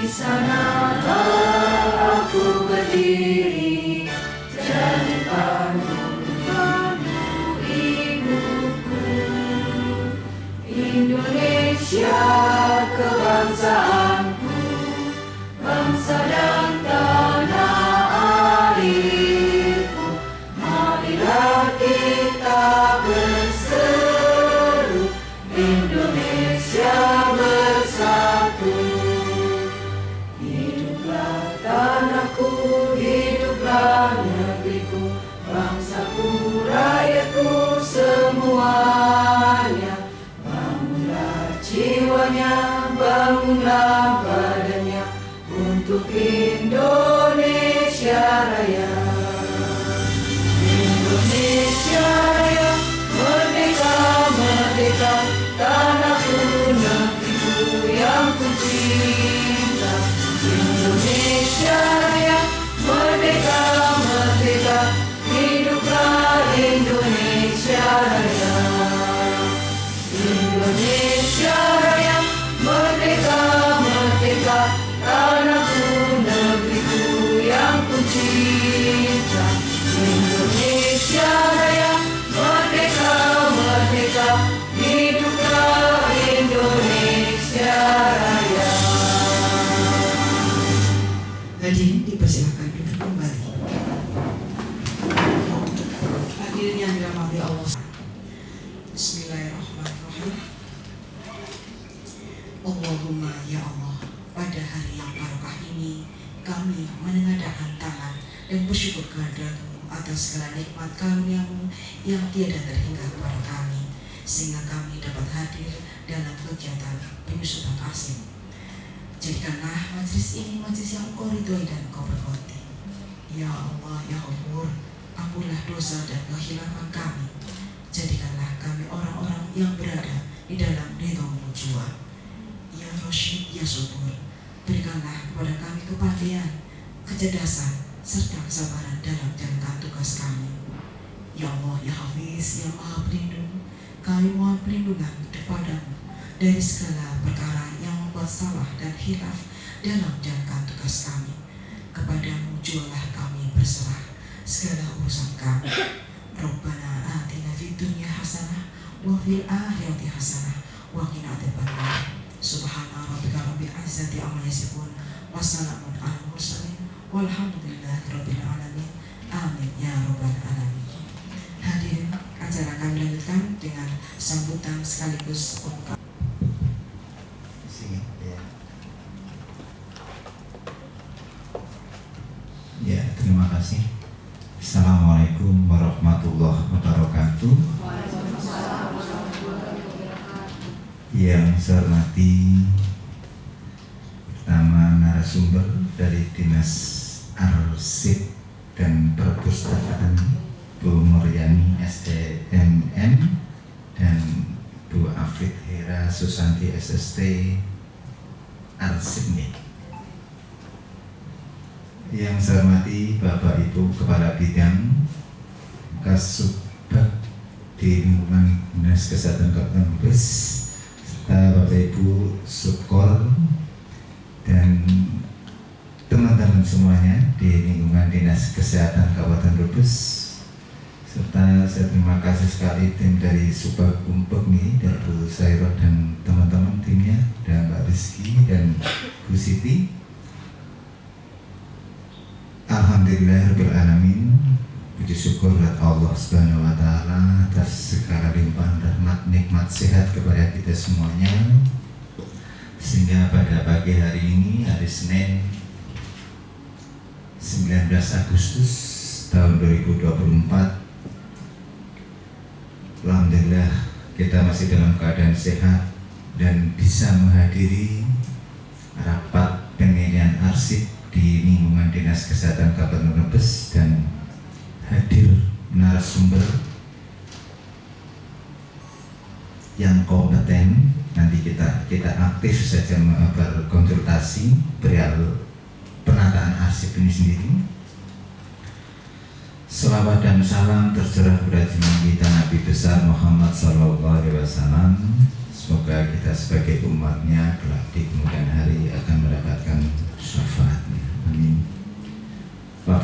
sanalah aku berdiri, jadi pandu ibuku. Indonesia kebangsaanku, bangsa dan tanah airku. Marilah kita berseru, Indonesia bersatu. Hiduplah tanahku, hiduplah negeriku, bangsaku, rakyatku semuanya. Bangunlah jiwanya, bangunlah badannya, untuk Indonesia Raya. Indonesia Raya, merdeka, merdeka, tanahku, negeriku yang ku cinta. Indonesia Raya, merdeka, merdeka, hiduplah Indonesia Raya. Indonesia Raya, merdeka, merdeka, tanahku, negeriku yang ku cinta. Indonesia Raya, merdeka, merdeka, hiduplah Indonesia Raya. Hadirin dipersilakan duduk kembali. Hadirin yang dirahmati Allah. Bismillahirrahmanirrahim. Allahumma ya Allah, pada hari yang barokah ini kami menengadahkan tangan dan bersyukur kehadirat-Mu atas segala nikmat karunia-Mu yang tiada terhingga kepada kami, sehingga kami dapat hadir dalam kegiatan penyusupan asim. Jadikanlah majlis ini majlis yang Engkau ridhoi dan Engkau berkati. Ya Allah, ya Ghafur, ampunlah dosa dan kehilangan kami. Jadikanlah kami orang-orang yang berada di dalam ridho-Mu jua. Ya Rasyid, ya Subur, berikanlah kepada kami kepandaian, kecerdasan, serta kesabaran dalam menjalankan tugas kami. Ya Allah, ya Hafiz, yang Maha Pelindung, kami mohon perlindungan kepadamu dari segala perkara yang membuat salah dan hilaf dalam menjalankan tugas kami. Kepadamu jualah kami berserah segala urusan kami. Rabbana atina fid dunya hasanah wa fil akhirati hasanah wa qina adzabannar. Subhana rabbika rabbil izzati amma yasifun wa salamun alal mursalin walhamdulillahi rabbil alamin. Amin ya rabbal alamin. Hadirin, acara kami lanjutkan dengan sambutan sekaligus ungkapan. Ya, terima kasih. Assalamualaikum warahmatullahi wabarakatuh. Yang saya hormati pertama narasumber dari Dinas Arsip dan Perpustakaan, Bu Muryani SDMM, dan Bu Afid Hera Susanti SST Arsip. Yang saya hormati Bapak Ibu Kepala Bidang Kasubag di lingkungan Dinas Kesehatan Kabupaten Brebes, serta Bapak Ibu Subkor dan teman-teman semuanya di lingkungan Dinas Kesehatan Kabupaten Brebes, serta saya terima kasih sekali tim dari Subag Umpek nih, dari Bu Sairah dan teman-teman timnya, dan Mbak Rizky dan Bu Siti. Alhamdulillahirrahmanirrahim. Puji syukur kepada Allah Subhanahu wa Ta'ala atas segala limpahan rahmat nikmat sehat kepada kita semuanya, sehingga pada pagi hari ini, hari Senin 19 Agustus tahun 2024, alhamdulillah kita masih dalam keadaan sehat dan bisa menghadiri rapat pemilihan arsip di lingkungan Dinas Kesehatan Kabupaten Brebes, dan hadir narasumber yang kompeten. Nanti kita aktif saja berkonsultasi perihal penataan arsip ini sendiri. Selawat dan salam tercurah kepada junjungan kita Nabi besar Muhammad SAW. Semoga kita sebagai umatnya kelak di kemudian hari akan mendapatkan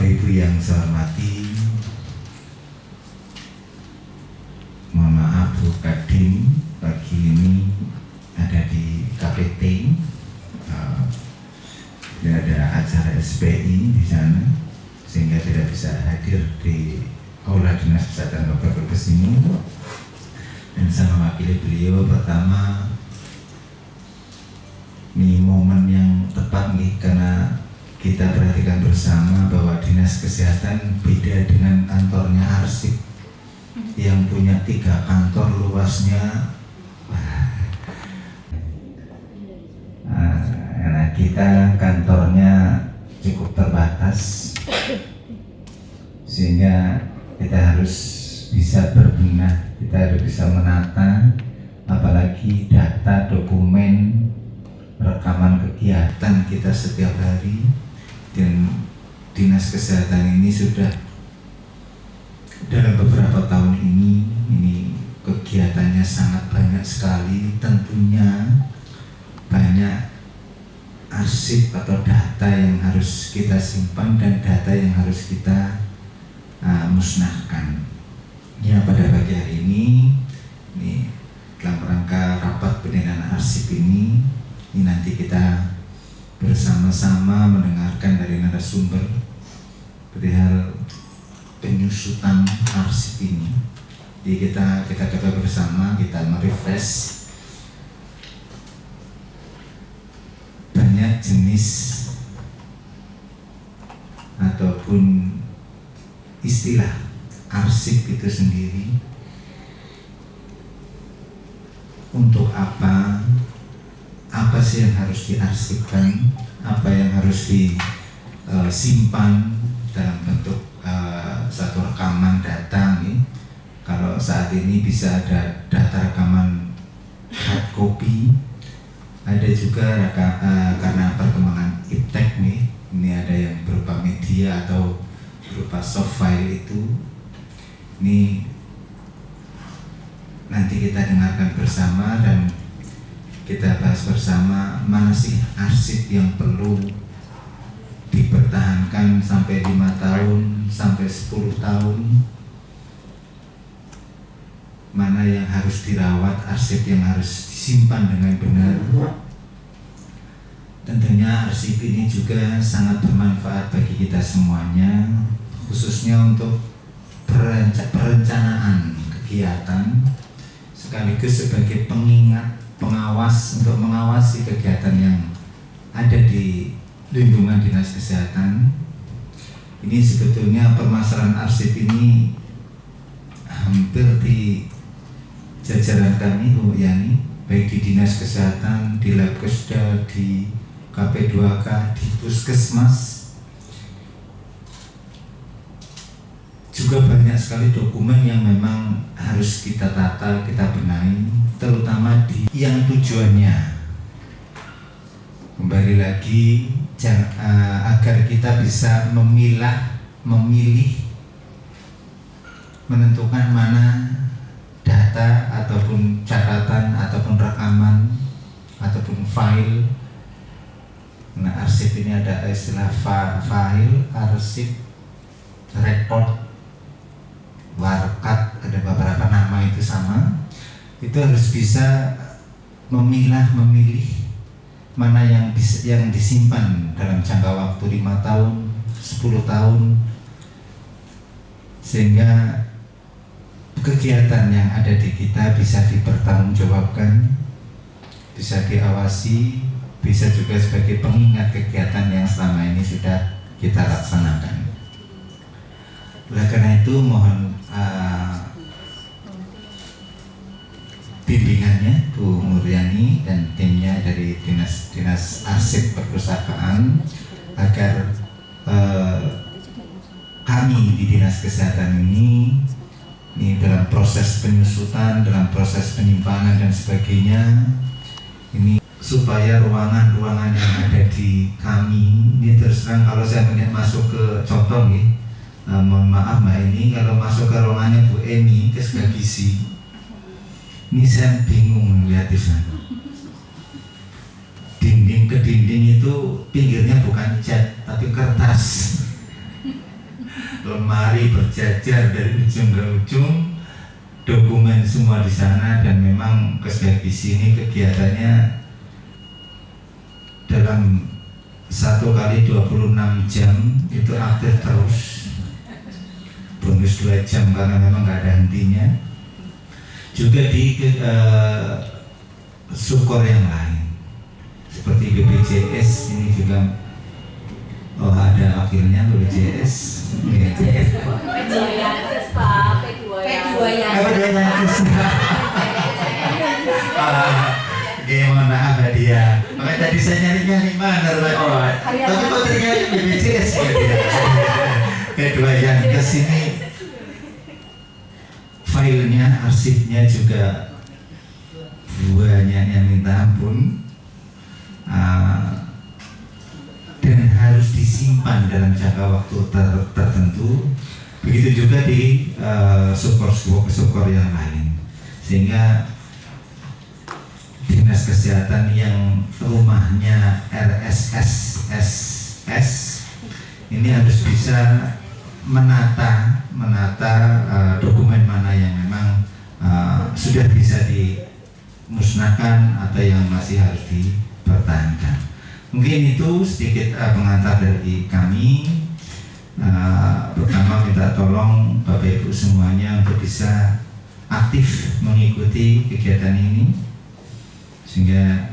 Bapak Ibu yang saya hormati, mohon maaf Bu Kadin pagi ini ada di KPT, ada acara SPI di sana sehingga tidak bisa hadir di Aula Dinas Kesehatan Kabupaten Brebes ini. Dan saya mewakili beliau. Pertama, ini momen yang tepat nih, karena kita perhatikan bersama bahwa Dinas Kesehatan beda dengan kantornya Arsip yang punya 3 kantor luasnya. Karena kita kantornya cukup terbatas, sehingga kita harus bisa berbenah, kita harus bisa menata, apalagi data, dokumen, rekaman kegiatan kita setiap hari. Dan Dinas Kesehatan ini sudah dalam beberapa tahun ini kegiatannya sangat banyak sekali. Tentunya banyak arsip atau data yang harus kita simpan dan data yang harus kita musnahkan. Ya, pada pagi hari ini dalam rangka rapat pendengaran arsip ini nanti kita bersama-sama mendengarkan dari narasumber perihal penyusutan arsip ini. Jadi kita bersama, kita merefresh banyak jenis ataupun istilah arsip itu sendiri. Untuk apa sih yang harus diarsipkan, apa yang harus disimpan dalam bentuk satu rekaman data nih. Kalau saat ini bisa ada data rekaman hard copy, ada juga karena perkembangan iptek nih, ini ada yang berupa media atau berupa soft file itu. Ini nanti kita dengarkan bersama dan kita bahas bersama mana sih arsip yang perlu dipertahankan sampai 5 tahun, sampai 10 tahun. Mana yang harus dirawat, arsip yang harus disimpan dengan benar. Tentunya arsip ini juga sangat bermanfaat bagi kita semuanya, khususnya untuk perencanaan kegiatan sekaligus sebagai pengawas untuk mengawasi kegiatan yang ada di lingkungan Dinas Kesehatan. Ini sebetulnya permasalahan arsip ini hampir di jajaran kami Bu Yani, baik di Dinas Kesehatan, di Labkesda, di KP2K, di Puskesmas, juga banyak sekali dokumen yang memang harus kita tata, kita benahi, terutama di yang tujuannya kembali lagi agar kita bisa memilih, menentukan mana data ataupun catatan ataupun rekaman ataupun file. Nah, arsip ini ada istilah file, arsip, rekod, warkat, ada beberapa nama itu sama. Itu harus bisa memilih mana yang disimpan dalam jangka waktu 5 tahun, 10 tahun, sehingga kegiatan yang ada di kita bisa dipertanggungjawabkan, bisa diawasi, bisa juga sebagai pengingat kegiatan yang selama ini sudah kita laksanakan. Oleh karena itu mohon bimbingannya Bu Muryani dan timnya dari Dinas Arsip Perpustakaan agar kami di Dinas Kesehatan ini dalam proses penyusutan, dalam proses penyimpanan dan sebagainya, ini supaya ruangan-ruangan yang ada di kami ini terus terang kalau saya melihat masuk ke contoh nih, mohon maaf Mbak, ini kalau masuk ke ruangannya Bu Eni ke gizi, ini saya bingung melihat di sana. Dinding ke dinding itu pinggirnya bukan cat tapi kertas. lemari berjajar dari ujung ke ujung, dokumen semua di sana, dan memang Kesbagis ini kegiatannya dalam 1 kali 26 jam itu aktif terus, bonus 2 jam karena memang nggak ada hentinya. Juga di sukor yang lain seperti BPJS ini juga ada wakilnya BPJS. Mohon maaf dia. Makanya tadi saya nyari mana, tapi kok ternyata BPJS ya. Kedua yang kesini filenya, arsipnya juga banyak yang minta ampun, dan harus disimpan dalam jangka waktu tertentu. Begitu juga di sukor yang lain, sehingga dinas kesehatan yang rumahnya RSSSS ini harus bisa menata dokumen mana yang memang sudah bisa dimusnahkan atau yang masih harus dipertahankan. Mungkin itu sedikit pengantar dari kami. Pertama minta tolong Bapak Ibu semuanya untuk bisa aktif mengikuti kegiatan ini, sehingga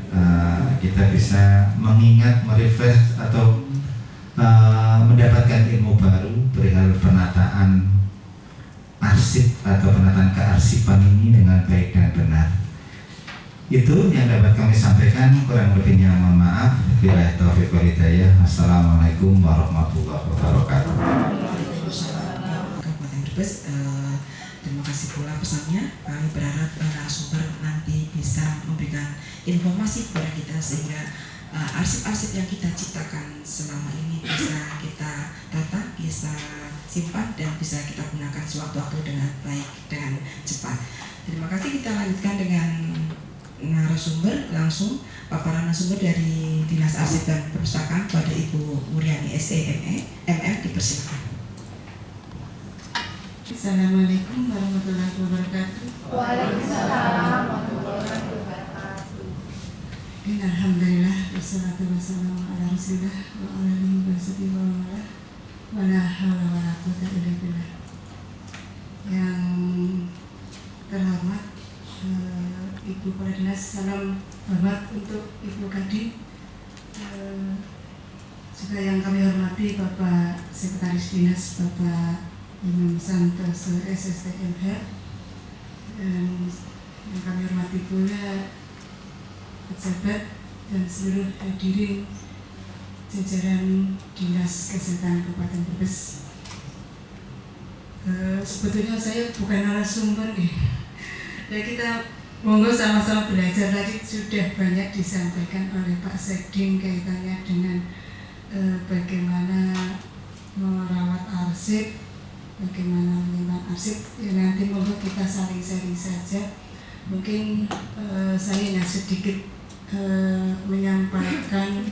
kita bisa mengingat, merefresh atau mendapatkan ilmu baru perihal penataan arsip atau penataan kearsipan ini dengan baik dan benar. Itu yang dapat kami sampaikan, kurang lebihnya mohon maaf. Billahi taufiq wal hidayah. Assalamualaikum warahmatullahi wabarakatuh. Kabupaten Brebes, terima kasih pula pesannya. Kami berharap narasumber nanti bisa memberikan informasi kepada kita sehingga arsip-arsip yang kita ciptakan selama ini bisa kita tata, bisa simpan, dan bisa kita gunakan sewaktu-waktu dengan baik, dengan cepat. Terima kasih. Kita lanjutkan dengan narasumber, langsung paparan narasumber dari Dinas Arsip dan Perpustakaan pada Ibu Muryani SE MM, dipersilakan. Assalamualaikum warahmatullahi wabarakatuh. Waalaikumsalam warahmatullahi wabarakatuh. Alhamdulillah, wassalatu wassalamu ala rasulillah wa ala alihi wa sahbihi wa man wa la haula wa la quwwata illa billah. Yang terhormat Ibu Kepala Dinas, salam hormat untuk Ibu Kadin. Juga yang kami hormati Bapak Sekretaris Dinas, Bapak Imam Santoso SSTMH, dan yang kami hormati pula pejabat dan seluruh hadirin jajaran Dinas Kesehatan Kabupaten Brebes. Sebetulnya saya bukan narasumber nih. Ya, kita monggo sama-sama belajar. Tadi sudah banyak disampaikan oleh Pak Sekdin kaitannya dengan bagaimana merawat arsip, bagaimana menyimpan arsip. Ya, nanti monggo kita saling sharing saja. Mungkin saya hanya sedikit menyampaikan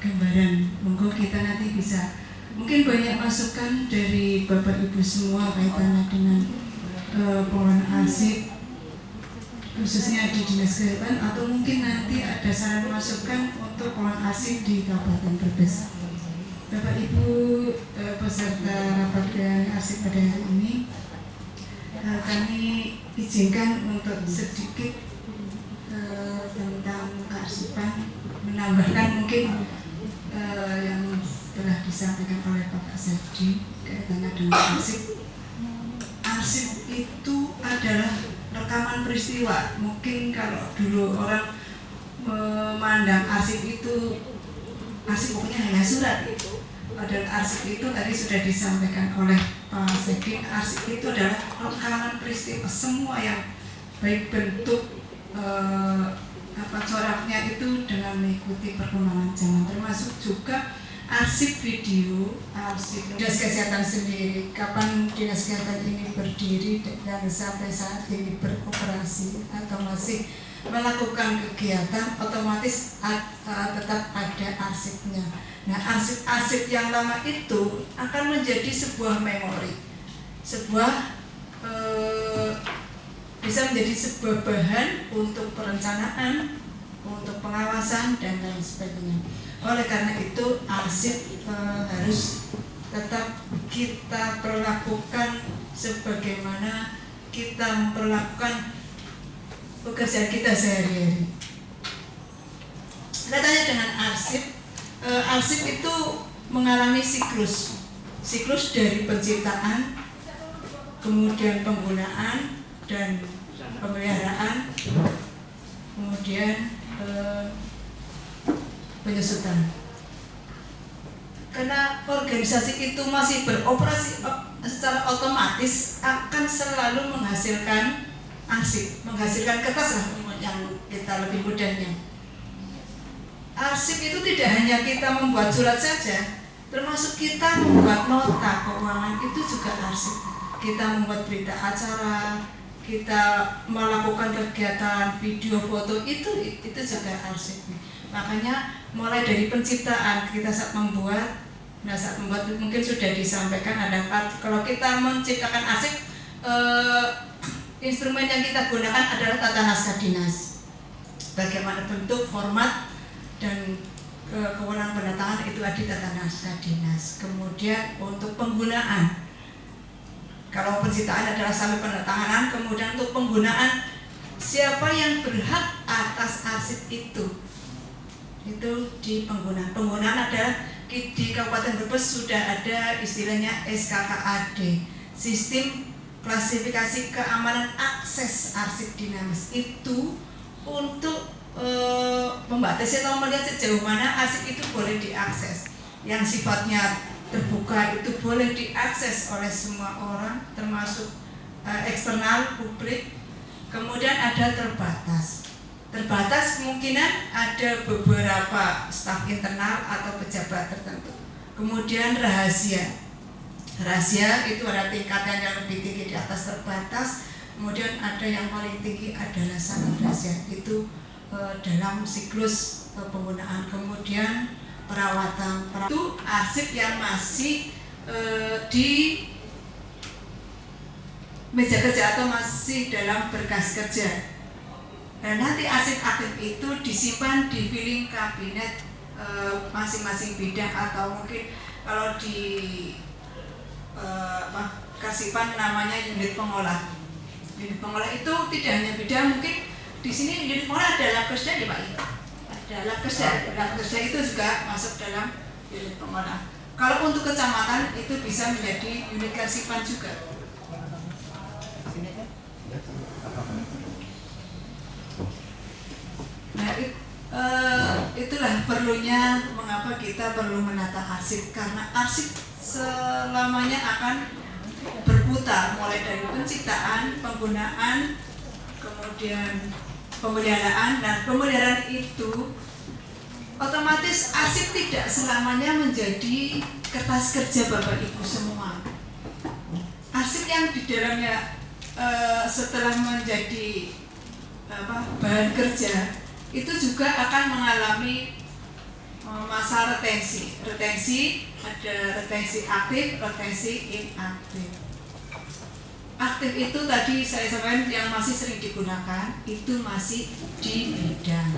gambaran. Monggo kita nanti bisa, mungkin banyak masukan dari Bapak Ibu semua kaitannya dengan pengelolaan arsip khususnya di Dinas Kesehatan, atau mungkin nanti ada saran masukan untuk pengelolaan arsip di Kabupaten Brebes. Bapak Ibu peserta rapat dan arsip pada hari ini, kami izinkan untuk sedikit tentang kearsipan, menambahkan mungkin yang telah disampaikan oleh Bapak Sekdi kaitannya dengan arsip. Arsip itu adalah rekaman peristiwa. Mungkin kalau dulu orang memandang arsip itu, arsip pokoknya hanya surat itu. Padahal arsip itu tadi sudah disampaikan oleh Pak Sekdi, arsip itu adalah rekaman peristiwa, semua yang baik bentuk coraknya itu dengan mengikuti perkembangan zaman, termasuk juga arsip video, arsip Dinas Kesehatan sendiri, kapan Dinas Kesehatan ini berdiri dan sampai saat ini beroperasi atau masih melakukan kegiatan, otomatis tetap ada arsipnya. Nah, arsip-arsip yang lama itu akan menjadi sebuah memori, bisa menjadi sebuah bahan untuk perencanaan, untuk pengawasan dan lain sebagainya. Oleh karena itu arsip harus tetap kita perlakukan sebagaimana kita memperlakukan pekerjaan kita sehari-hari. Katanya dengan arsip itu mengalami siklus dari penciptaan, kemudian penggunaan dan pemeliharaan, kemudian penyusutan. Karena organisasi itu masih beroperasi secara otomatis akan selalu menghasilkan arsip, menghasilkan kertas lah yang kita lebih mudahnya. Arsip itu tidak hanya kita membuat surat saja, termasuk kita membuat nota keuangan itu juga arsip. Kita membuat berita acara, kita melakukan kegiatan video foto itu juga arsip. Makanya mulai dari penciptaan kita saat membuat mungkin sudah disampaikan ada kalau kita menciptakan arsip, instrumen yang kita gunakan adalah tata naskah dinas. Bagaimana bentuk, format, dan kewenangan pendatangan itu ada di tata naskah dinas. Kemudian untuk penggunaan, kalau penciptaan adalah sampai pendatanganan, kemudian untuk penggunaan siapa yang berhak atas arsip itu di penggunaan. Penggunaan adalah di Kabupaten Brebes sudah ada istilahnya SKKAD, Sistem Klasifikasi Keamanan Akses Arsip Dinamis. Itu untuk membatasi atau melihat sejauh mana arsip itu boleh diakses. Yang sifatnya terbuka itu boleh diakses oleh semua orang, termasuk eksternal, publik. Kemudian ada terbatas kemungkinan ada beberapa staf internal atau pejabat tertentu. Kemudian rahasia itu ada tingkatan yang lebih tinggi di atas terbatas. Kemudian ada yang paling tinggi adalah sangat rahasia, itu dalam siklus penggunaan. Kemudian perawatan itu arsip yang masih di meja kerja atau masih dalam berkas kerja. Dan nanti arsip aktif itu disimpan di filing kabinet masing-masing bidang, atau mungkin kalau di Kasipan namanya unit pengolah. Unit pengolah itu tidak hanya bidang, mungkin di sini unit pengolah ada lab kerja ya Pak. Ada lab kerja itu juga masuk dalam unit pengolah. Kalau untuk kecamatan itu bisa menjadi unit Kasipan juga. Nah, itulah perlunya mengapa kita perlu menata arsip, karena arsip selamanya akan berputar mulai dari penciptaan, penggunaan, kemudian pemeliharaan. Dan pemeliharaan itu otomatis arsip tidak selamanya menjadi kertas kerja Bapak Ibu semua. Arsip yang di dalamnya setelah menjadi bahan kerja itu juga akan mengalami masa retensi. Ada retensi aktif, retensi inaktif. Aktif itu tadi saya sampaikan yang masih sering digunakan itu masih di bidang.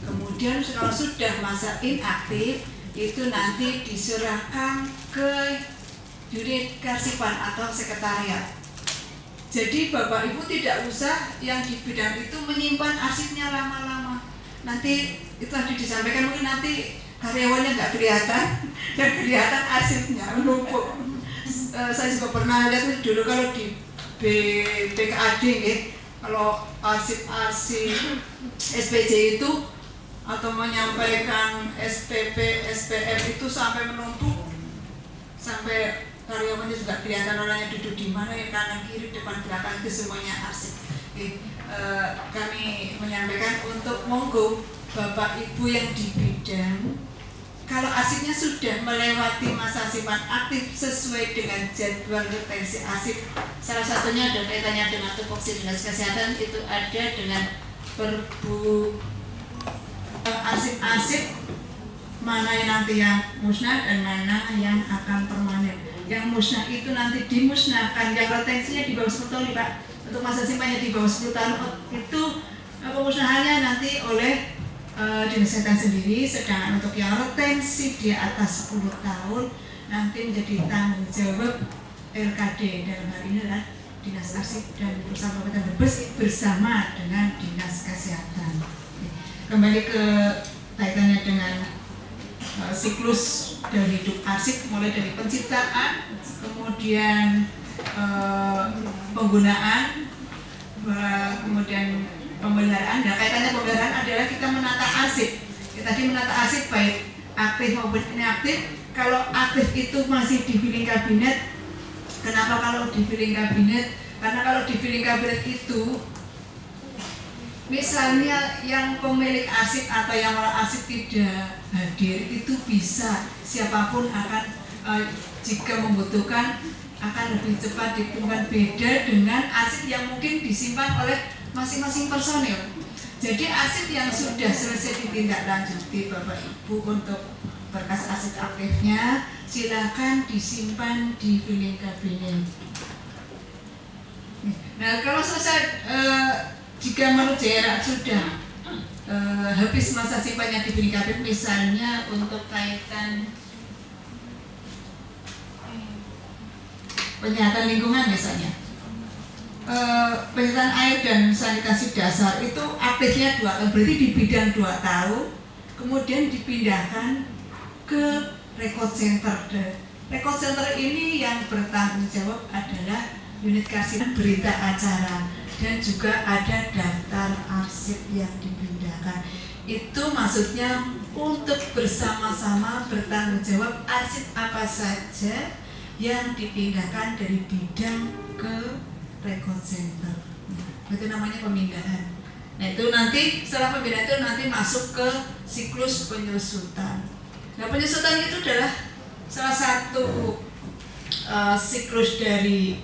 Kemudian kalau sudah masa inaktif itu nanti diserahkan ke unit Kasipan atau sekretariat. Jadi Bapak Ibu tidak usah yang di bidang itu menyimpan arsipnya lama-lama. Nanti itu tadi disampaikan, mungkin nanti karyawannya nggak kelihatan dan kelihatan arsipnya menumpuk. Saya juga pernah lihat dulu kalau di BKAD kalau arsip SPJ itu atau menyampaikan SPP, SPM itu sampai menumpuk, sampai karyawannya juga kelihatan orangnya duduk di mana, yang kanan kiri depan belakang itu semuanya arsip. Kami menyampaikan untuk monggo Bapak Ibu yang di bidang, kalau arsipnya sudah melewati masa simpan aktif sesuai dengan jadwal retensi arsip, salah satunya ada kaitannya dengan tupoksi dinas kesehatan, itu ada dengan arsip-arsip mana yang nanti yang musnah dan mana yang akan permanen. Yang musnah itu nanti dimusnahkan, yang retensinya di bawah 10 tahun nih Pak, untuk masa simpannya di bawah 10 tahun itu pemusnahannya nanti oleh Dinas Kesehatan sendiri, sedangkan untuk yang retensi di atas 10 tahun nanti menjadi tanggung jawab LKD, dalam hal ini adalah Dinas Arsip dan Perusahaan Kabupaten Brebes bersama dengan Dinas Kesehatan. Kembali ke kaitannya dengan siklus dari hidup arsip, mulai dari penciptaan, kemudian penggunaan, kemudian pemeliharaan. Nah, kaitannya pemeliharaan adalah kita menata arsip. Kita tadi menata arsip baik aktif maupun inaktif. Kalau aktif itu masih di filing kabinet. Kenapa kalau di filing kabinet? Karena kalau di filing kabinet itu, misalnya yang pemilik arsip atau yang mengelola arsip tidak hadir, itu bisa siapapun akan jika membutuhkan akan lebih cepat ditemukan, beda dengan arsip yang mungkin disimpan oleh masing-masing personil. Jadi arsip yang sudah selesai ditindaklanjuti Bapak Ibu untuk berkas arsip aktifnya, silakan disimpan di filing kabinet. Nah, kalau selesai jika menurut JRA sudah habis masa simpannya di filing kabinet, misalnya untuk kaitan penyihatan lingkungan misalnya, penyihatan air dan sanitasi dasar itu aktifnya 2 tahun, berarti di bidang 2 tahun, kemudian dipindahkan ke record center. Record center ini yang bertanggung jawab adalah unit kasih berita acara, dan juga ada daftar arsip yang dipindahkan. Itu maksudnya untuk bersama-sama bertanggung jawab arsip apa saja yang dipindahkan dari bidang ke record center. Itu namanya pemindahan. Nah, itu nanti setelah pemindahan itu nanti masuk ke siklus penyusutan. Nah, penyusutan itu adalah salah satu siklus dari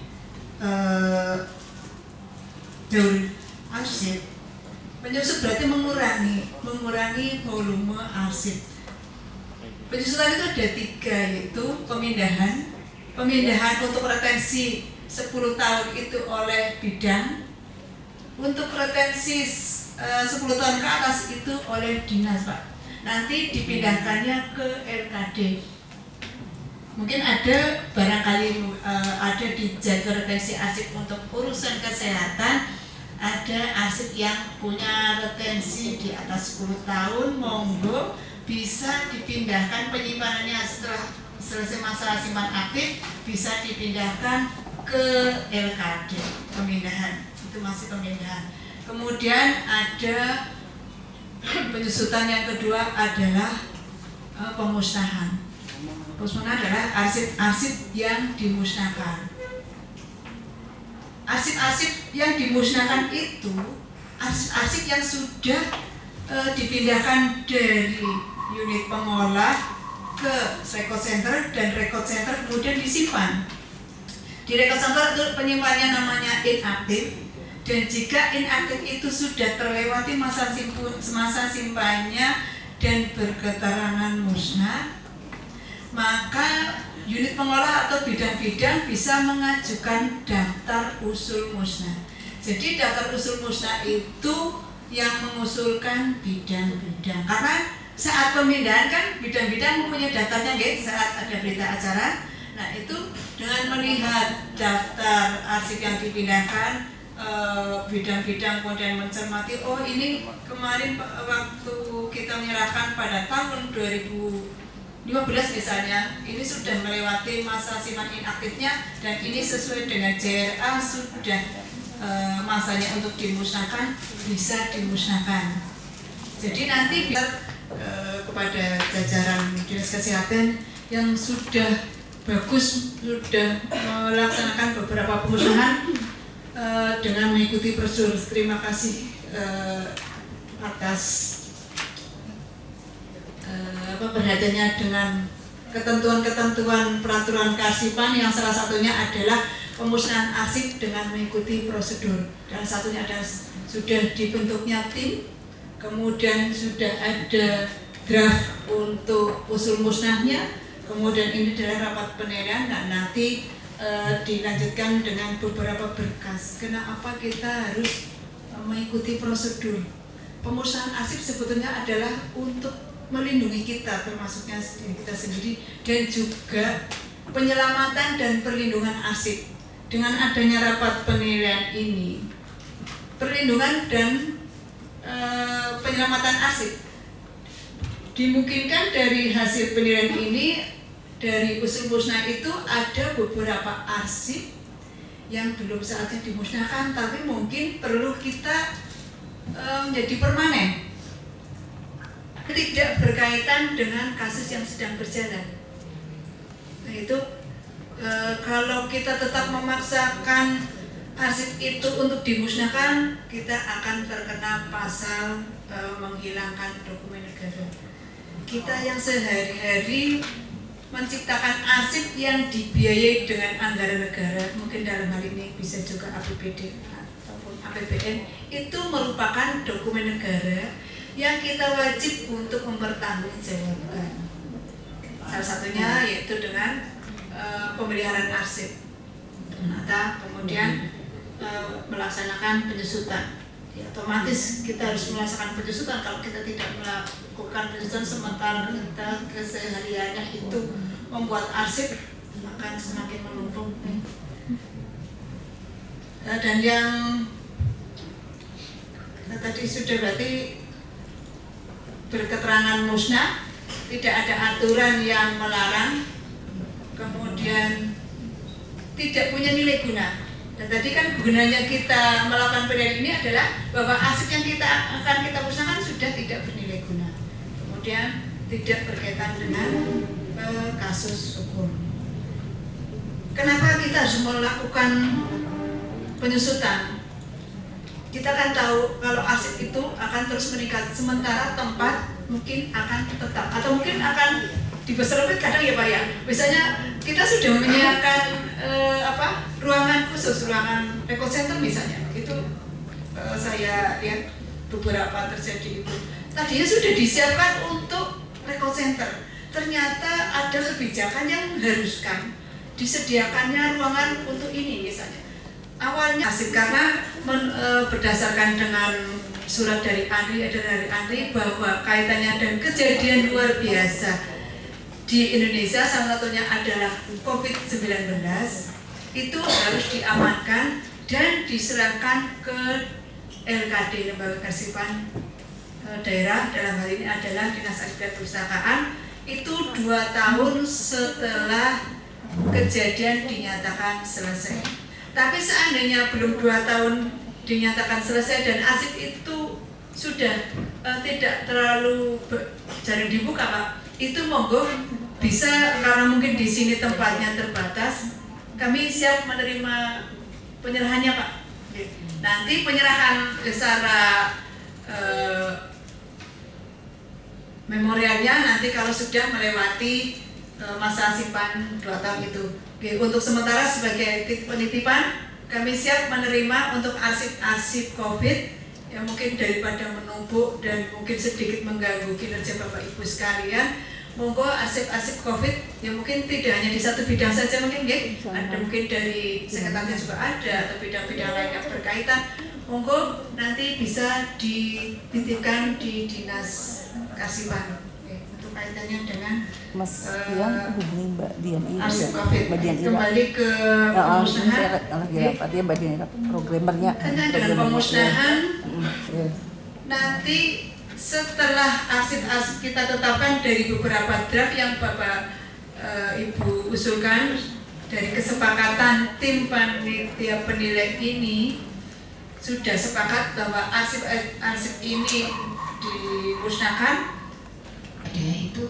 daur arsip. Penyusut berarti mengurangi volume arsip. Penyusutan itu ada 3, yaitu pemindahan untuk retensi 10 tahun itu oleh bidang, untuk retensi 10 tahun ke atas itu oleh dinas Pak. Nanti dipindahkannya ke LKD. Mungkin ada barangkali ada di jaga retensi arsip untuk urusan kesehatan, ada arsip yang punya retensi di atas 10 tahun, monggo bisa dipindahkan penyimpanannya setelah selesai masa simpan aktif, bisa dipindahkan ke LKD. Pemindahan itu masih pemindahan. Kemudian ada penyusutan yang kedua adalah pemusnahan. Pemusnahan adalah arsip-arsip yang dimusnahkan. Arsip-arsip yang dimusnahkan itu arsip-arsip yang sudah dipindahkan dari unit pengolah ke record center, dan record center kemudian disimpan. Di record center itu penyimpanannya namanya inaktif, dan jika inaktif itu sudah terlewati masa simpannya dan berketerangan musnah, maka unit pengolah atau bidang-bidang bisa mengajukan daftar usul musnah. Jadi daftar usul musnah itu yang mengusulkan bidang-bidang, karena saat pemindahan kan bidang-bidang mempunyai daftarnya ya, saat ada berita acara. Nah, itu dengan melihat daftar arsip yang dipindahkan, bidang-bidang kemudian mencermati, oh ini kemarin waktu kita menyerahkan pada tahun 2015 misalnya, ini sudah melewati masa simpan inaktifnya, dan ini sesuai dengan JRA sudah masanya untuk dimusnahkan, bisa dimusnahkan. Jadi nanti biar kepada jajaran Dinas Kesehatan yang sudah bagus, sudah melaksanakan beberapa pemusnahan dengan mengikuti prosedur. Terima kasih atas perhatiannya dengan ketentuan-ketentuan peraturan kearsipan, yang salah satunya adalah pemusnahan arsip dengan mengikuti prosedur. Dan satunya ada sudah dibentuknya tim, kemudian sudah ada draft untuk usul musnahnya, kemudian ini adalah rapat penilaian dan nanti dilanjutkan dengan beberapa berkas. Kenapa kita harus mengikuti prosedur? Pemusnahan arsip sebetulnya adalah untuk melindungi kita, termasuknya kita sendiri, dan juga penyelamatan dan perlindungan arsip. Dengan adanya rapat penilaian ini, perlindungan dan penyelamatan arsip dimungkinkan. Dari hasil penilaian ini, dari usul musnah itu ada beberapa arsip yang belum saatnya dimusnahkan, tapi mungkin perlu kita menjadi permanen, tidak berkaitan dengan kasus yang sedang berjalan. Nah itu kalau kita tetap memaksakan arsip itu untuk dimusnahkan, kita akan terkena pasal menghilangkan dokumen negara. Kita yang sehari-hari menciptakan arsip yang dibiayai dengan anggaran negara, mungkin dalam hal ini bisa juga APBD ataupun APBN, itu merupakan dokumen negara yang kita wajib untuk mempertanggungjawabkan. Salah satunya yaitu dengan pemeliharaan arsip. Ternyata kemudian melaksanakan penyusutan. Ya, otomatis kita harus melaksanakan penyusutan. Kalau kita tidak melakukan penyusutan sementara kita kesehariannya itu membuat arsip, akan semakin menumpuk. Dan yang tadi sudah berarti berketerangan musnah, tidak ada aturan yang melarang, kemudian tidak punya nilai guna. Dan tadi kan gunanya kita melakukan penilaian ini adalah bahwa arsip yang akan kita musnahkan sudah tidak bernilai guna, kemudian tidak berkaitan dengan kasus hukum. Kenapa kita harus melakukan penyusutan? Kita kan tahu kalau arsip itu akan terus meningkat, sementara tempat mungkin akan tetap atau mungkin akan dipersempit kadang ya Pak ya. Misalnya kita sudah menyediakan ruangan khusus, ruangan record center misalnya, itu saya lihat beberapa terjadi itu. Tadinya sudah disiapkan untuk record center, ternyata ada kebijakan yang mengharuskan disediakannya ruangan untuk ini misalnya. Awalnya asik karena berdasarkan dengan surat dari Andri bahwa kaitannya dan kejadian luar biasa di Indonesia, salah satunya adalah COVID-19, itu harus diamankan dan diserahkan ke LKD, Lembaga Kearsipan Daerah, dalam hal ini adalah Dinas Arsip Perpustakaan, itu 2 tahun setelah kejadian dinyatakan selesai. Tapi seandainya belum 2 tahun dinyatakan selesai dan arsip itu sudah tidak terlalu jarang dibuka Pak, itu monggo bisa, karena mungkin di sini tempatnya terbatas, kami siap menerima penyerahannya Pak. Nanti penyerahan secara memorialnya nanti kalau sudah melewati masa simpan 2 tahun itu. Oke, untuk sementara sebagai penitipan kami siap menerima untuk arsip-arsip COVID yang mungkin daripada menumpuk dan mungkin sedikit mengganggu kinerja Bapak Ibu sekalian. Monggo arsip-arsip COVID yang mungkin tidak hanya di satu bidang saja, mungkin ya, ada mungkin dari sekretariat juga ada atau bidang-bidang lain yang berkaitan. Monggo nanti bisa dititipkan di Dinas Kearsipan. Untuk kaitannya dengan yang hubungi Mbak Dian Ira, arsip COVID. Mbak Dian Ira. Kembali ke pemusnahan. Dia Mbak Dian Ira programmernya. Karena dengan pemusnahan nanti setelah arsip-arsip kita tetapkan dari beberapa draft yang Bapak Ibu usulkan, dari kesepakatan tim panitia penilai ini sudah sepakat bahwa arsip ini dimusnahkan. Ada itu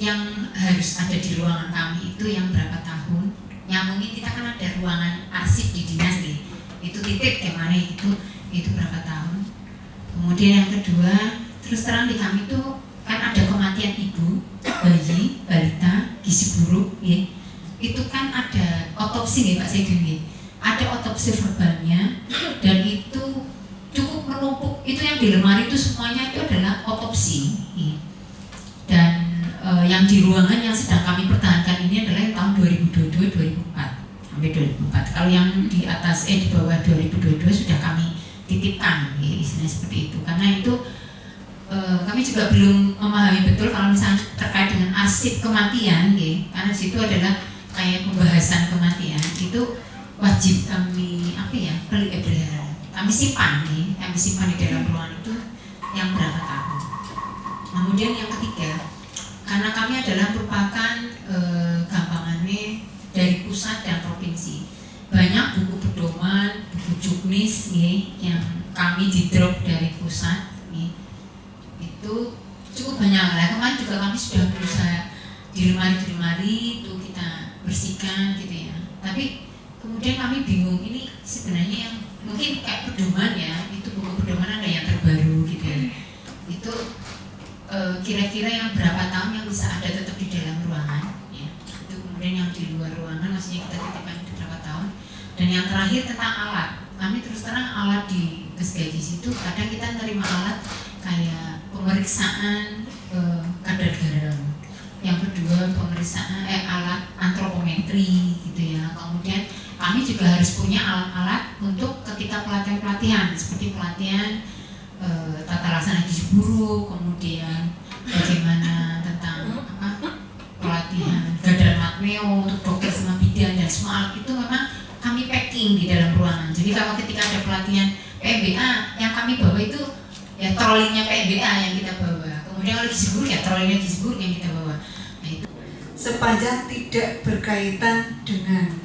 yang harus ada di ruangan kami itu yang berapa tahun, yang mungkin kita kan ada ruangan arsip di dinas nih, itu titip gimana itu berapa tahun. Kemudian yang kedua, terus terang di kami tuh kan ada kematian ibu, bayi, balita, gizi buruk, ya. Itu kan ada otopsi nih Pak Sekjen. ada otopsi verbalnya, dan itu cukup menumpuk. Itu yang di lemari itu semuanya itu adalah otopsi. Dan yang di ruangan yang sedang kami pertahankan ini adalah yang tahun 2022-2004 sampai 2004. Kalau yang di atas di bawah 2022 sudah kami titipkan, ya, istilahnya seperti itu. Karena itu kami juga belum memahami betul kalau misalnya terkait dengan arsip kematian, ya, karena situ adalah kayak pembahasan kematian, itu wajib kami pelihara. Kami simpan, ya, kami simpan di dalam ruangan itu yang berapa tahun. Kemudian yang ketiga, karena kami adalah merupakan gampangannya dari pusat dan provinsi, banyak buku pedoman, buku juknis, ya, yang kami di drop dari pusat, ya, itu cukup banyak. Lah kemarin juga kami sudah berusaha di lemari-lemari itu kita bersihkan gitu ya. Tapi kemudian kami bingung, ini sebenarnya yang mungkin kayak pedoman ya, itu buku pedoman ada yang terbaru gitu ya. Itu kira-kira yang berapa tahun yang bisa ada tetap di dalam ruangan ya. Itu kemudian yang di luar ruangan maksudnya kita titipkan di berapa tahun. Dan yang terakhir tentang alat, kami terus terang alat di Kesgajis itu kadang kita nerima alat kayak pemeriksaan kadar garam, yang kedua pemeriksaan alat antropometri gitu ya. Kemudian kami juga harus punya alat-alat untuk ketika pelatihan-pelatihan seperti pelatihan tata laksana gizi buruk, kemudian bagaimana tentang pelatihan gadar magneo untuk dokter sama bidan, dan semua alat itu memang kami packing di dalam ruangan. Jadi kalau ketika ada pelatihan PMBA yang kami bawa itu ya trolinya PMBA yang kita bawa. Kemudian kalau gizi buruk ya trolinya gizi buruk yang kita bawa. Nah, itu sepanjang tidak berkaitan dengan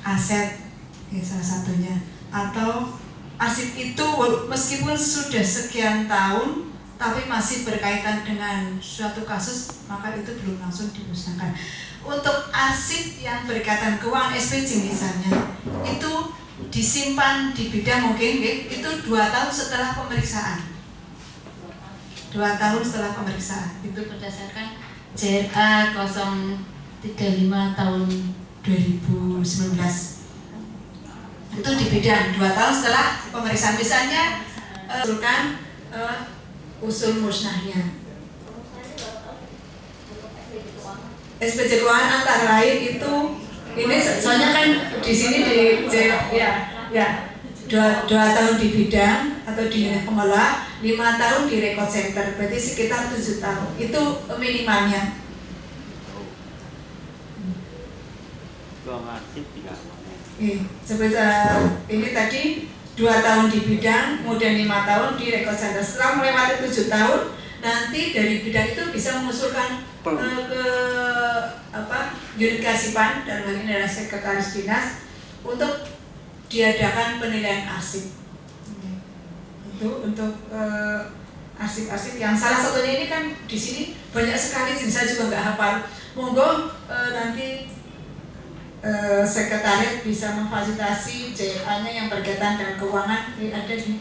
aset ya, salah satunya, atau arsip itu meskipun sudah sekian tahun tapi masih berkaitan dengan suatu kasus, maka itu belum langsung dimusnahkan. Untuk arsip yang berkaitan keuangan SPJ misalnya, itu disimpan di bidang mungkin itu 2 tahun setelah pemeriksaan. 2 tahun setelah pemeriksaan itu berdasarkan JRA 035 tahun 2019. Itu di bidang 2 tahun setelah pemeriksaan. Misalnya usul musnahnya SPJ keuangan antara lain itu, ini soalnya kan di sini ya 2 tahun di bidang atau di unit pengelola, 5 tahun di record center, berarti sekitar 7 tahun itu minimalnya. Seperti ini tadi 2 tahun di bidang, kemudian 5 tahun di record center. Setelah melewati 7 tahun, nanti dari bidang itu bisa mengusulkan ke unit kearsipan, dan ini adalah sekretaris dinas, untuk diadakan penilaian arsip. Itu untuk arsip-arsip yang salah satunya ini kan di sini banyak sekali, saya juga nggak hafal. Monggo nanti sekretariat bisa memfasilitasi JA-nya yang berkaitan dengan keuangan, ada di.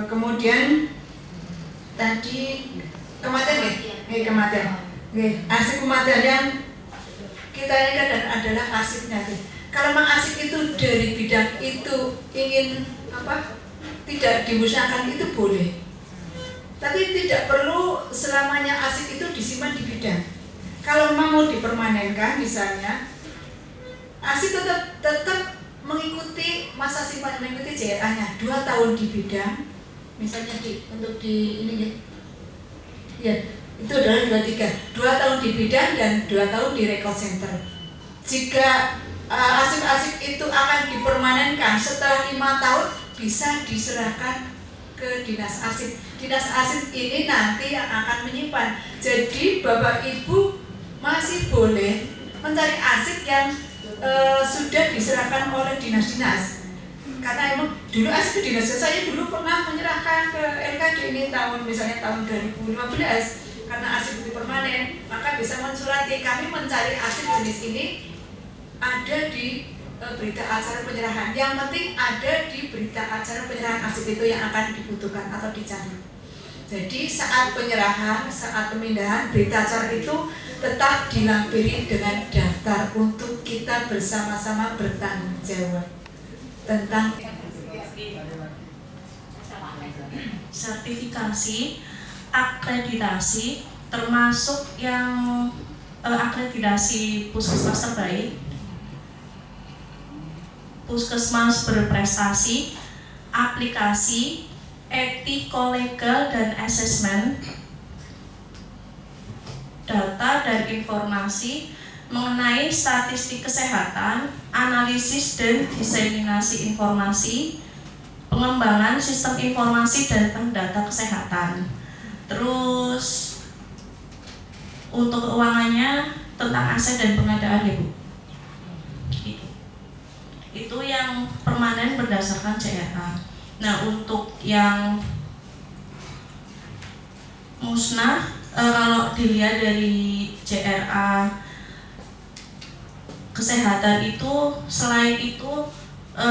Kemudian tadi kematian arsip kematian yang kita inginkan adalah arsipnya. Kalau memang arsip itu dari bidang itu ingin tidak dimusnahkan, itu boleh, tapi tidak perlu selamanya arsip itu disimpan di bidang. Kalau memang mau dipermanenkan misalnya, arsip tetap mengikuti masa simpan, mengikuti JRA-nya 2 tahun di bidang, misalnya untuk di ini ya itu adalah 2 tahun di bidang dan 2 tahun di record center. Jika arsip-arsip itu akan dipermanenkan setelah 5 tahun, bisa diserahkan ke dinas arsip. Dinas arsip ini nanti yang akan menyimpan. Jadi Bapak Ibu masih boleh mencari arsip yang sudah diserahkan oleh dinas-dinas. Karena emang dulu arsip dinas, saya dulu pernah menyerahkan ke LKD ini misalnya tahun 2015. Karena arsip itu permanen, maka bisa mensurati kami mencari arsip jenis ini ada di berita acara penyerahan. Yang penting ada di berita acara penyerahan arsip itu yang akan dibutuhkan atau dicari. Jadi saat penyerahan, saat pemindahan berita acara itu tetap dilampiri dengan daftar untuk kita bersama-sama bertanggung jawab tentang sertifikasi, akreditasi, termasuk yang akreditasi puskesmas terbaik, puskesmas berprestasi, aplikasi, etiko-legal dan asesmen, data dan informasi mengenai statistik kesehatan, analisis dan diseminasi informasi, pengembangan sistem informasi dan data kesehatan. Terus untuk keuangannya tentang aset dan pengadaan ya Bu. Itu yang permanen berdasarkan CRA. Nah untuk yang musnah kalau dilihat dari CRA kesehatan itu selain itu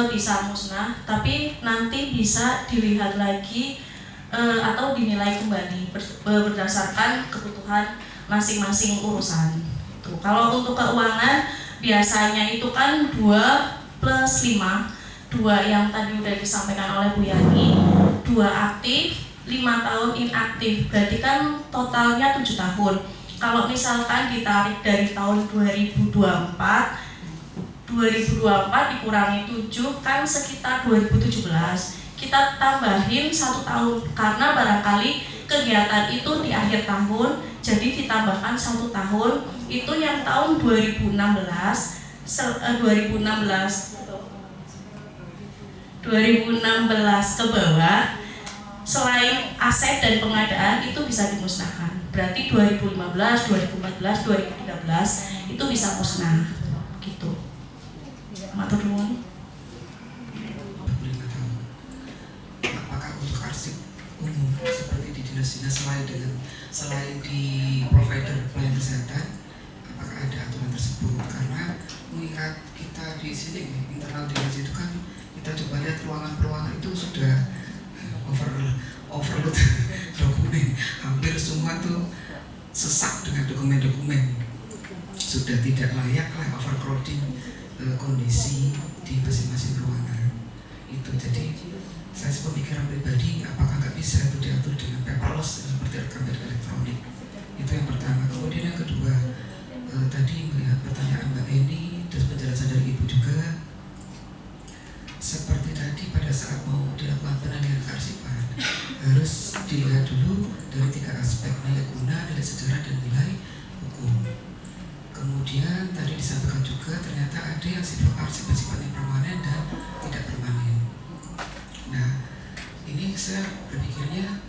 bisa musnah, tapi nanti bisa dilihat lagi atau dinilai kembali berdasarkan kebutuhan masing-masing urusan. Tuh, kalau untuk keuangan biasanya itu kan 2+5, 2 yang tadi udah disampaikan oleh Bu Yani, 2 aktif, 5 tahun inaktif, berarti kan totalnya 7 tahun. Kalau misalkan ditarik dari tahun 2024 dikurangi 7 kan sekitar 2017. Kita tambahin 1 tahun karena barangkali kegiatan itu di akhir tahun, jadi ditambahkan 1 tahun. Itu yang tahun 2016 ke bawah, selain aset dan pengadaan itu bisa dimusnahkan. Berarti 2015, 2014, 2013 itu bisa musnah gitu. Matur nuwun. Apakah untuk arsip umum seperti di dinas-dinas selain di provider pelayanan kesehatan, apakah ada aturan tersebut? Karena mengingat kita di sini internal dinas itu kan kita coba lihat ruangan-ruangan itu sudah overload dokumen, hampir semua tuh sesak dengan dokumen-dokumen, sudah tidak layak lah, overcrowding kondisi di masing-masing ruangan itu. Jadi saya pemikiran pribadi, apakah nggak bisa itu diatur dengan paperless seperti rekam elektronik? Itu yang pertama. Kemudian yang kedua, tadi melihat pertanyaan Mbak Eni dan penjelasan dari Ibu juga, seperti tadi pada saat mau dilakukan penilaian kearsipan harus dilihat dulu dari 3 aspek: nilai guna, nilai sejarah, dan nilai hukum. Kemudian tadi disampaikan juga ternyata ada yang sifat arsip sifatnya permanen dan tidak permanen. Nah, ini saya berpikirnya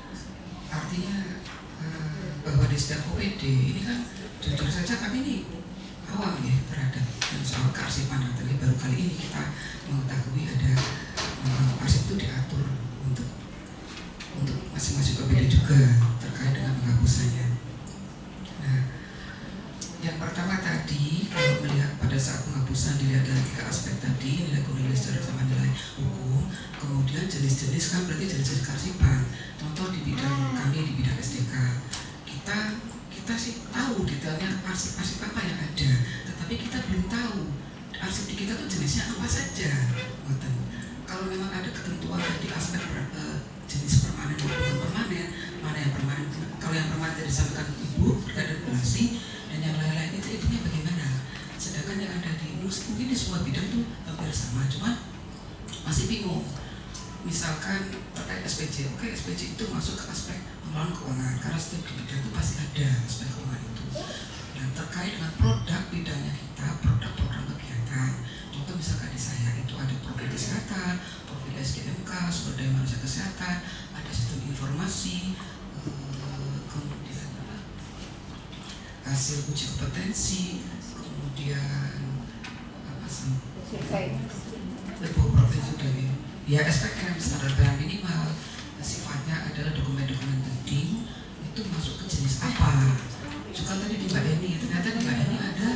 artinya bahwa di setiap OPD ini kan jujur saja kami ini awam ya terhadap soal kearsipan. Tadi baru kali ini kita mengetahui ada arsip itu diatur untuk masing-masing OPD juga terkait dengan penghapusannya. Nah, yang pertama tadi kalau melihat pada saat penghapusan dilihat dari 3 aspek tadi, nilai guna, nilai sejarah, sama nilai hukum. Kemudian jenis-jenis kan berarti jenis-jenis kearsipan. Contoh di bidang kami di bidang SDK, kita sih tahu detailnya arsip apa yang ada, tetapi kita belum tahu arsip di kita tuh jenisnya apa saja. Kalau memang ada ketentuan di aspek jenis permanen maupun permanen, mana yang permanen? Kalau yang permanen tadi disampaikan Ibu terkait regulasi, dan yang lain-lain itu intinya bagaimana? Sedangkan yang ada di mungkin di semua bidang tuh hampir sama, cuma masih bingung. Misalkan terkait SPJ, oke, SPJ itu masuk ke aspek pengelolaan keuangan karena setiap bidang itu pasti ada aspek keuangan itu. Nah, terkait dengan produk bidangnya kita, produk program kegiatan, contoh misalkan di saya itu ada profil kesehatan, profil SDMK, sumber daya manusia kesehatan, ada sistem informasi, kemudian hasil uji kompetensi, kemudian apa sih? Profil sudah ya SPM, standar pelayanan minimal, sifatnya adalah dokumen-dokumen penting itu masuk ke jenis apa? Juga tadi di Mbak Eni, ternyata di Mbak Eni ada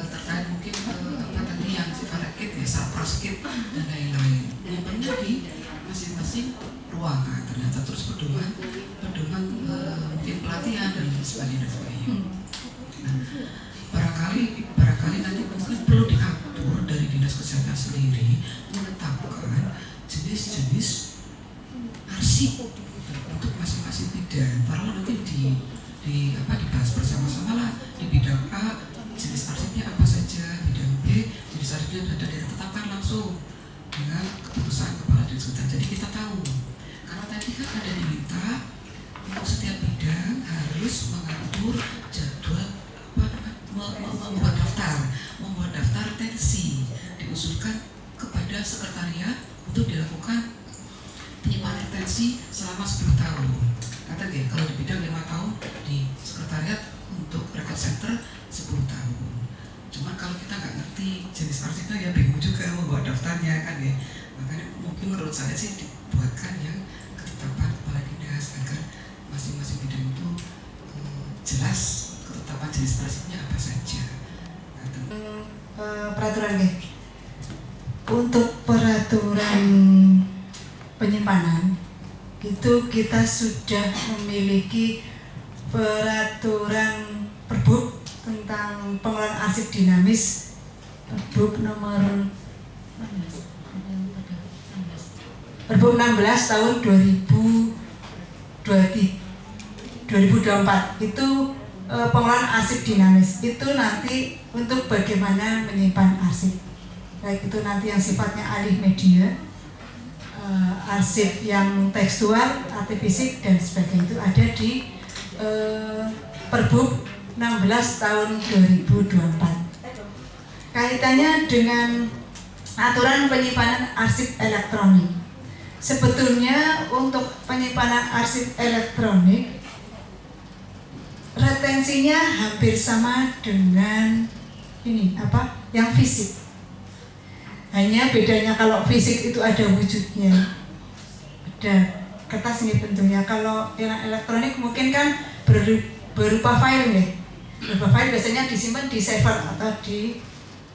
terkait mungkin apa tadi yang sifatnya kit ya, sapras kit dan lain-lain. Yang penting di masing-masing ruangan ternyata terus pedoman sebagainya. Nah, barangkali nanti mungkin perlu diatur dari dinas kesehatan sendiri menetapkan jenis-jenis arsip untuk masing-masing bidang. Taruhlah nanti dibahas bersama-sama lah di bidang A jenis arsipnya apa saja, bidang B jenis arsipnya ada ditetapkan langsung dengan keputusan kepala dinas kesehatan. Jadi kita tahu. Karena tadi kan ada diminta untuk setiap bidang harus mengatur jadwal membuat daftar retensi, diusulkan kepada sekretariat untuk dilakukan penyimpanan retensi selama 10 tahun. Kata dia kalau di bidang 5 tahun di sekretariat untuk record center 10 tahun. Cuman kalau kita nggak ngerti jenis arsipnya ya bingung juga membuat daftarnya kan ya. Makanya mungkin menurut saya sih dibuatkan yang ketetapan kepala dinas agar masing-masing bidang itu jelas ketetapan jenis arsipnya apa saja. Peraturan deh. Untuk peraturan penyimpanan itu kita sudah memiliki peraturan Perbuk tentang pengelolaan arsip dinamis, Perbuk nomor 16 tahun 2024 itu pengelolaan arsip dinamis itu nanti untuk bagaimana menyimpan arsip, baik itu nanti yang sifatnya alih media, arsip yang tekstual, arti fisik dan sebagainya itu ada di Perbuk 16 tahun 2024. Kaitannya dengan aturan penyimpanan arsip elektronik. Sebetulnya untuk penyimpanan arsip elektronik retensinya hampir sama dengan yang fisik. Hanya bedanya kalau fisik itu ada wujudnya, ada kertas ini bentuknya. Kalau yang elektronik mungkin kan berupa file nih. Berupa file biasanya disimpan di server atau di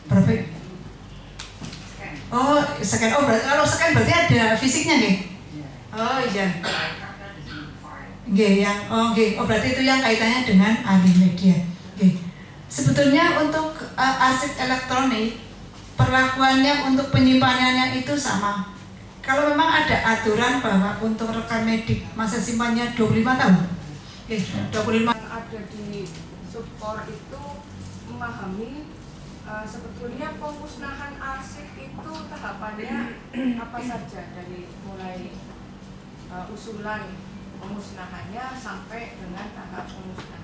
berbagai. Oh, scan. Oh, berarti kalau scan berarti ada fisiknya nih. Oh iya. Oh berarti itu yang kaitannya dengan alih media. Sebetulnya untuk arsip elektronik perlakuannya untuk penyimpanannya itu sama. Kalau memang ada aturan bahwa untuk rekam medik masa simpannya 25 tahun. 25 ada di Subkor itu memahami sebetulnya pemusnahan arsip itu tahapannya apa saja dari mulai usulan pemusnahannya sampai dengan tahap pemusnahan.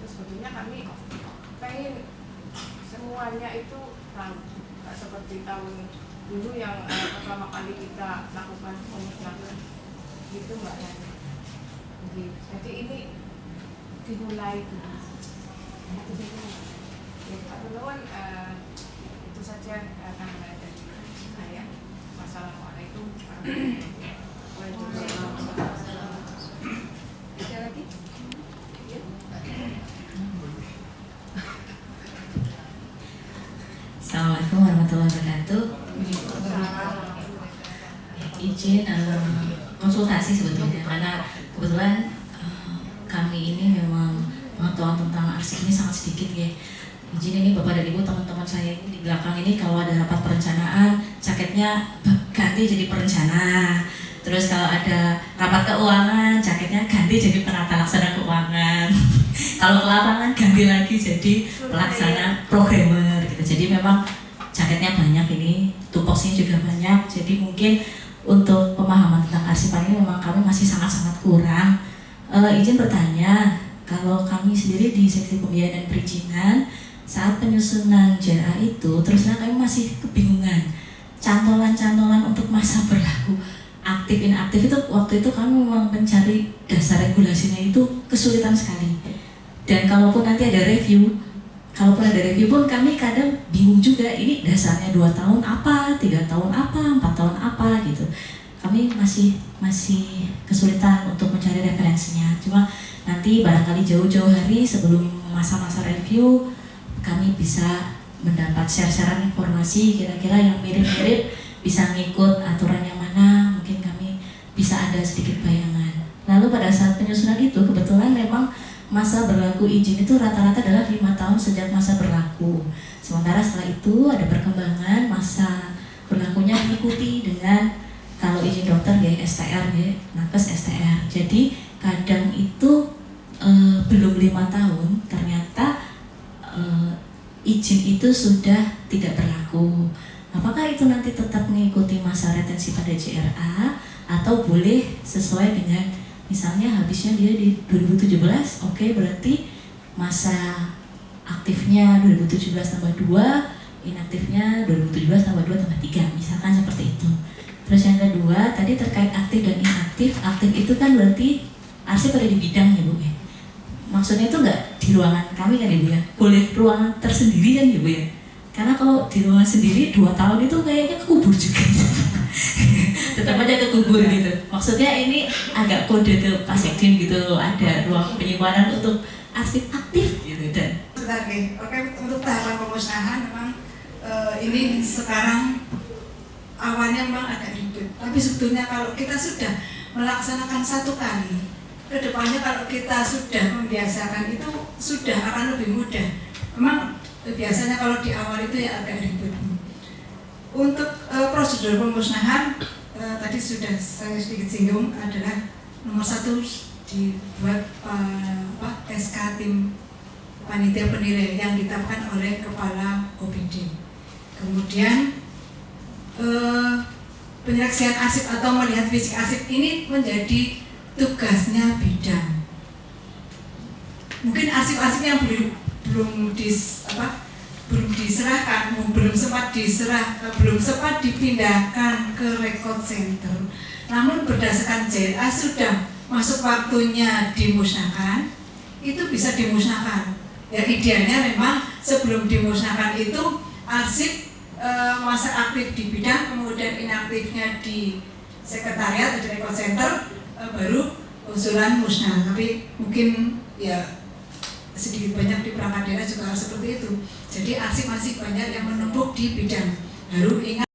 Terus sebetulnya kami pengen semuanya itu tahu, seperti tahun dulu yang pertama kali kita lakukan pemusnahan gitu Mbak Yani. Jadi ini dimulai dulu. Itu saja tanggapan dari saya. Wassalamualaikum warahmatullahi wabarakatuh. Ada lagi? Ya. Assalamualaikum warahmatullahi wabarakatuh. Izin konsultasi sebetulnya karena kebetulan kami ini memang pengetahuan tentang arsip ini sangat sedikit ya. Izin ini Bapak dan Ibu, teman-teman saya ini di belakang ini kalau ada rapat perencanaan jaketnya ganti jadi perencana. Terus kalau ada rapat keuangan jaketnya ganti jadi penata laksana keuangan. Kalau ke lapangan ganti lagi jadi pelaksana programmer gitu. Jadi memang jaketnya banyak ini, tupoksinya juga banyak. Jadi mungkin untuk pemahaman tentang arsipan ini memang kami masih sangat-sangat kurang. Izin bertanya, kalau kami sendiri di seksi pembiayaan dan perizinan saat penyusunan JRA itu terus terang kami masih kebingungan cantolan-cantolan untuk masa berlaku aktif inaktif itu waktu itu kami memang mencari dasar regulasinya itu kesulitan sekali. Dan kalaupun nanti ada review pun kami kadang bingung juga ini dasarnya 2 tahun apa, 3 tahun apa, 4 tahun apa gitu. Kami masih kesulitan untuk mencari referensinya. Cuma nanti barangkali jauh-jauh hari sebelum masa-masa review kami bisa mendapat share-sharean informasi kira-kira yang mirip-mirip bisa ngikut aturan yang mana, mungkin kami bisa ada sedikit bayangan. Lalu pada saat penyusunan itu kebetulan memang masa berlaku izin itu rata-rata adalah 5 tahun sejak masa berlaku. Sementara setelah itu ada perkembangan masa berlakunya diikuti dengan kalau izin dokter ya STR ya, nakes STR. Jadi kadang itu belum 5 tahun ternyata izin itu sudah tidak berlaku. Apakah itu nanti tetap mengikuti masa retensi pada JRA atau boleh sesuai dengan misalnya habisnya dia di 2017, oke, berarti masa aktifnya 2017 tambah 2, inaktifnya 2017 tambah 2 tambah 3, misalkan seperti itu. Terus yang kedua, tadi terkait aktif dan inaktif. Aktif itu kan berarti arsip ada di bidang ya Bu ya. Maksudnya itu nggak di ruangan kami kan Ibu ya, boleh ruangan tersendiri kan Ibu ya. Karena kalau di ruangan sendiri 2 tahun itu kayaknya kekubur juga. Tetap aja kekubur gitu. Maksudnya ini agak kode ke Pak Sekjen gitu, ada ruang penyimpanan untuk arsip aktif gitu. Dan Oke, untuk tahapan pemusnahan memang ini sekarang awalnya memang agak ribet. Tapi sebetulnya kalau kita sudah melaksanakan 1 kali, kedepannya kalau kita sudah membiasakan itu sudah akan lebih mudah. Memang biasanya kalau di awal itu ya agak ribet. Untuk prosedur pemusnahan tadi sudah saya sedikit singgung, adalah nomor 1 dibuat SK tim panitia penilai yang ditetapkan oleh kepala OPD. Kemudian penyeleksian arsip atau melihat fisik arsip ini menjadi tugasnya bidang. Mungkin arsip-arsip yang belum diserahkan, belum sempat dipindahkan ke record center. Namun berdasarkan JRA sudah masuk waktunya dimusnahkan, itu bisa dimusnahkan. Ya idealnya memang sebelum dimusnahkan itu arsip masa aktif di bidang, kemudian inaktifnya di sekretariat atau di record center, baru usulan musnah. Tapi mungkin ya sedikit banyak di perangkat daerah juga seperti itu. Jadi arsip masih banyak yang menumpuk di bidang. Baru ingat